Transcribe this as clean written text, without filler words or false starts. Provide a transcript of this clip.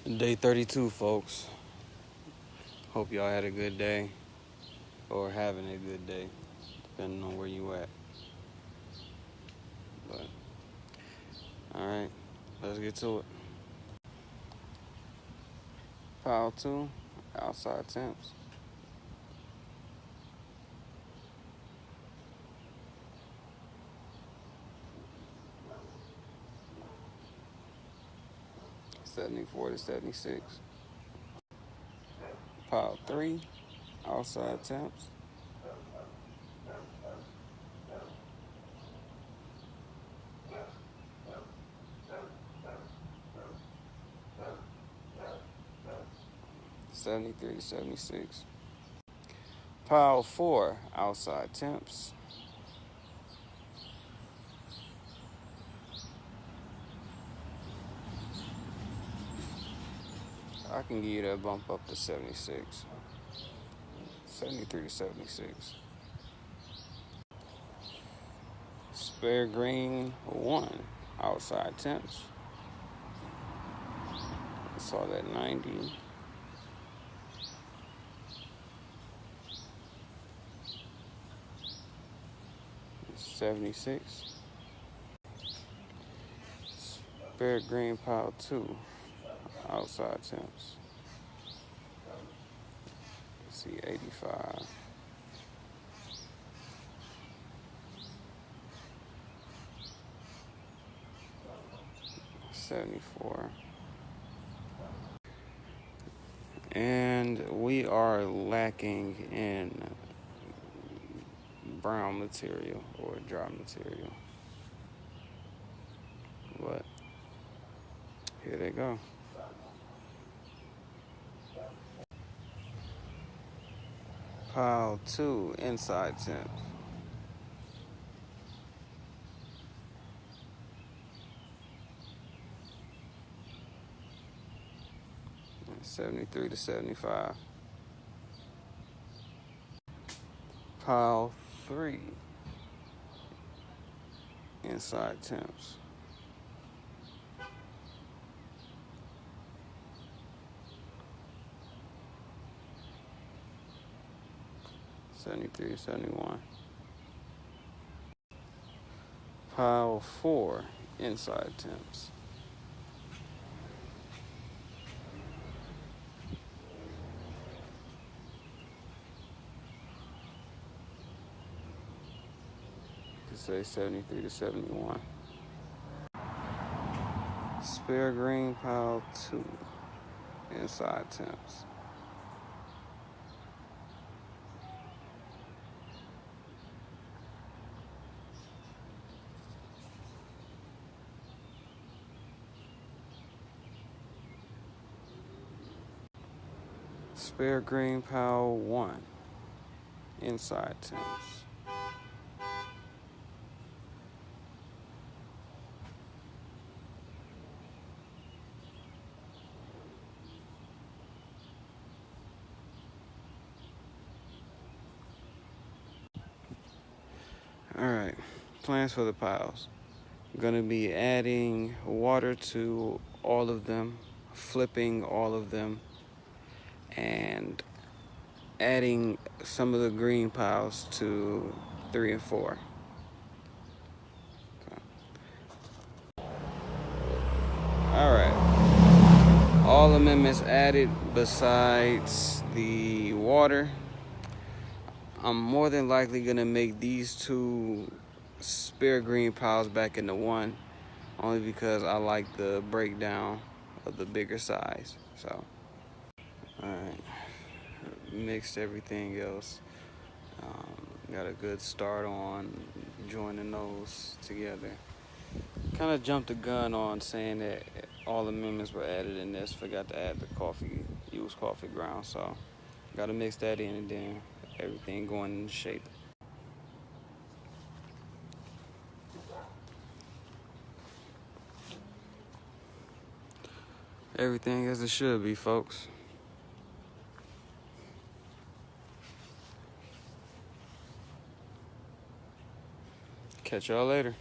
Day 32, folks. Hope y'all had a good day or having a good day, depending on where you at. But, all right, let's get to it. Pile 2, outside temps. $74 to $76. Pile 3, outside temps. $73 to $76. Pile 4, outside temps. I can give you that bump up to 76. 73 to 76. Spare green 1, outside temps. I saw that 90. 76. Spare green pile 2, outside temps. Let's see, 85. 74. And we are lacking in brown material or dry material. But here they go. Pile 2, inside temps. $73 to $75. Pile 3, inside temps. $73 to $71. Pile 4, inside temps. Say 73 to 71. Spare green pile 2, inside temps. Spare green pile 1, inside temps. All right, plans for the piles. I'm gonna be adding water to all of them, flipping all of them, and adding some of the green piles to 3 and 4. All right, all amendments added besides the water. I'm more than likely gonna make these 2 spare green piles back into 1, only because I like the breakdown of the bigger size. So, all right, mixed everything else. Got a good start on joining those together. Kind of jumped the gun on saying that all amendments were added in this. Forgot to add the used coffee ground. So, got to mix that in and then everything going into shape. Everything as it should be, folks. Catch y'all later.